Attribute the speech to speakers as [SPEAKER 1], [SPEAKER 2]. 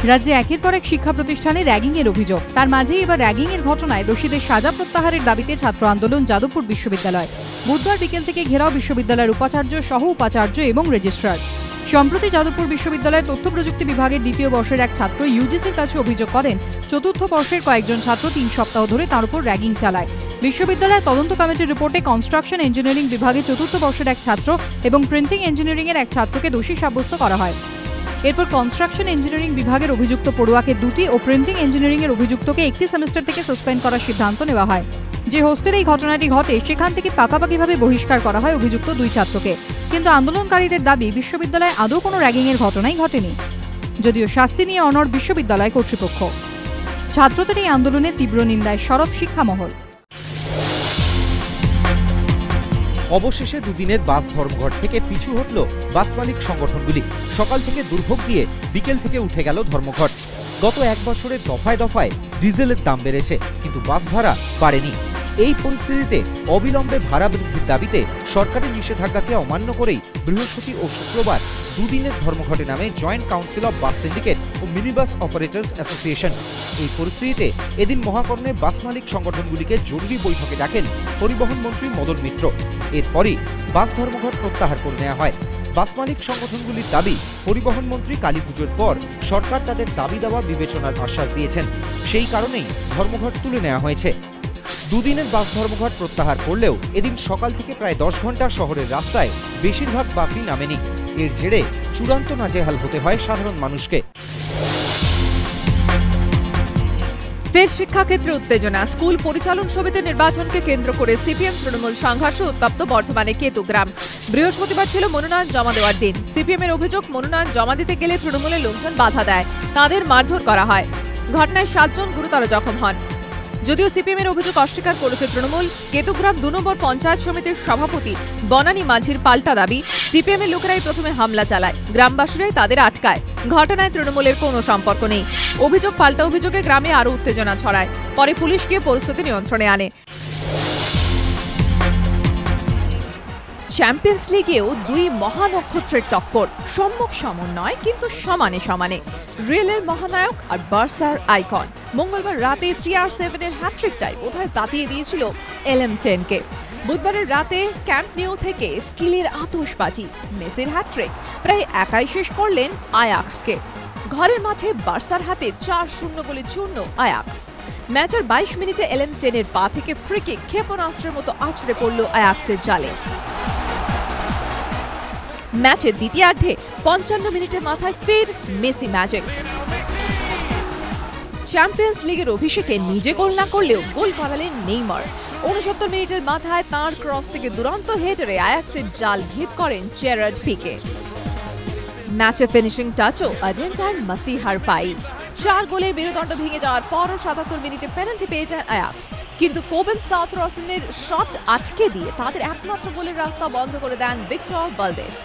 [SPEAKER 1] রাজ্যে একের পর এক শিক্ষা প্রতিষ্ঠানে র্যাগিং এর অভিযোগ। তার মাঝেই এবার র্যাগিং এর ঘটনায় দোষীদের সাজা প্রত্যাহারের দাবিতে ছাত্র আন্দোলন যাদবপুর বিশ্ববিদ্যালয়। বুধবার বিকেল থেকে ঘেরাও বিশ্ববিদ্যালয়ের উপাচার্য, সহ উপাচার্য এবং রেজিস্ট্রার। সম্প্রতি যাদবপুর বিশ্ববিদ্যালয়ের তথ্য প্রযুক্তি বিভাগের দ্বিতীয় বর্ষের এক ছাত্র ইউজিসির কাছে অভিযোগ করেন, চতুর্থ বর্ষের কয়েকজন ছাত্র 3 সপ্তাহ ধরে তার উপর র্যাগিং চালায়। বিশ্ববিদ্যালয়ের তদন্ত কমিটির রিপোর্টে কনস্ট্রাকশন ইঞ্জিনিয়ারিং বিভাগে চতুর্থ বর্ষের এক ছাত্র এবং প্রিন্টিং ইঞ্জিনিয়ারিং এর এক ছাত্রকে দোষী সাব্যস্ত করা হয়। এরপর কনস্ট্রাকশন ইঞ্জিনিয়ারিং বিভাগের অভিযুক্ত পড়ুয়াকে 2টি ও প্রিন্টিং ইঞ্জিনিয়ারিং এর অভিযুক্তকে 1টি সেমিস্টার থেকে সাসপেন্ড করার সিদ্ধান্ত নেওয়া হয়। যে হোস্টেলে এই ঘটনাটি ঘটে সেখান থেকে পাকাপাকিভাবে বহিষ্কার করা হয় অভিযুক্ত 2 ছাত্রকে। কিন্তু আন্দোলনকারীদের দাবি, বিশ্ববিদ্যালয়ে আদৌ কোনো র্যাগিং এর ঘটনাই ঘটেনি, যদিও শাস্তি নিয়ে অনড় বিশ্ববিদ্যালয় কর্তৃপক্ষ। ছাত্রদের এই আন্দোলনের তীব্র নিন্দায় সরব শিক্ষা মহল।
[SPEAKER 2] অবশেষে দুদিনের বাস ধর্মঘট থেকে পিছু হটল বাস মালিক সংগঠনগুলি। সকাল থেকে দুর্ভোগ দিয়ে বিকেল থেকে উঠে গেল ধর্মঘট। গত 1 বছরে দফায় দফায় ডিজেলের দাম বেড়েছে, কিন্তু বাস ভাড়া বাড়েনি। এই পরিস্থিতিতে অবিলম্বে ভাড়া বৃদ্ধির দাবিতে সরকারের নিষেধাজ্ঞাকে অমান্য করেই বৃহস্পতি ও শুক্রবার দুদিনের ধর্মঘটে নামে joint council of bus syndicate ও মিনিবাস অপারেটর্স অ্যাসোসিয়েশন। এই পরিস্থিতিতে এদিন মহাকরণে বাস মালিক সংগঠনগুলিকে জরুরি বৈঠকে ডাকেন পরিবহন মন্ত্রী মদন মিত্র। এরপরই বাস ধর্মঘট প্রত্যাহার করে নেওয়া হয়। বাস মালিক সংগঠনগুলির দাবি, পরিবহন মন্ত্রী কালীপুজোর পর সরকার তাদের দাবি দেওয়া বিবেচনার আশ্বাস দিয়েছেন, সেই কারণেই ধর্মঘট তুলে নেওয়া হয়েছে। দুদিনের বাস ধর্মঘট প্রত্যাহার করলেও এদিন সকাল থেকে প্রায় 10 ঘন্টা শহরের রাস্তায় বেশিরভাগ বাসই নামেনি। এর জেরে চূড়ান্ত নাজেহাল হতে হয় সাধারণ মানুষকে।
[SPEAKER 3] ফের শিক্ষাক্ষেত্রে উত্তেজনা। স্কুল পরিচালন সমিতির নির্বাচনকে কেন্দ্র করে সিপিএম তৃণমূল সংঘর্ষে উত্তপ্ত বর্ধমানে কেতুগ্রাম। বৃহস্পতিবার ছিল মনোনয়ন জমা দেওয়ার দিন। সিপিএম এর অভিযোগ, মনোনয়ন জমা দিতে গেলে তৃণমূলের লোকজন বাধা দেয়, তাদের মারধর করা হয়। ঘটনায় 7 জন গুরুতর জখম হন। যদিও সিপিএম এর অভিযোগ অস্বীকার করেছে তৃণমূল। কেতুগ্রাম 2 নম্বর পঞ্চায়েত সমিতির সভাপতি বনানী মাঝির পাল্টা দাবি, সিপিএম এর লোকেরাই প্রথমে হামলা চালায়, গ্রামবাসীরাই তাদের আটকায়। ঘটনায় তৃণমূলের কোনো সম্পর্ক নেই। অভিযোগ পাল্টা অভিযোগে গ্রামে আরো উত্তেজনা ছড়ায়। পরে পুলিশ গিয়ে পরিস্থিতি নিয়ন্ত্রণে আনে। চ্যাম্পিয়ন্স লিগেও 2 মহানক্ষত্রের টক্কর, সম্মুখ সমন্বয় কিন্তু সমানে সমানে। রিয়েলের মহানায়ক আর বার্সার আইকন। মঙ্গলবার রাতে CR7 এর হ্যাট্রিকটাই বোধহয় তাতিয়ে দিয়েছিল LM10কে। বুধবারের রাতে ক্যাম্প নিউ থেকে স্কিলের আতশবাজি, মেসির হ্যাট্রিক, প্রায় একাই শেষ করলেন আয়াক্সকে। ঘরের মাঠে বার্সার হাতে 4-0 গোলে চূর্ণ আয়াক্স। ম্যাচের 22 মিনিটে LM10 এর পা থেকে ফ্রিকিক ক্ষেপণাস্ত্রের মতো আছড়ে পড়ল আয়াক্সের জালে। ম্যাচের দ্বিতীয়ার্ধে 55 মিনিটের মাথায় ফের মেসি ম্যাজিক। চ্যাম্পিয়ন্স লিগের অভিষেকে নিজে গোল না করলেও গোল করালেন নেইমার। 69 মিনিটের মাথায় তাঁর ক্রস থেকে দুরন্ত হেডারে আয়াক্সের জাল ভেদ করেন জেরার্ড পিকে। ম্যাচে ফিনিশিং টাচও আর্জেন্টাইন মাসিহার পাই। 4 গোলের মেরুদণ্ড ভেঙে যাওয়ার পরও 77 মিনিটে পেনাল্টি পেয়ে যায় আয়াক্স, কিন্তু কোবেন সাউথ রসেনের শট আটকে দিয়ে তাদের একমাত্র গোলের রাস্তা বন্ধ করে দেন ভিক্টর ভালদেস।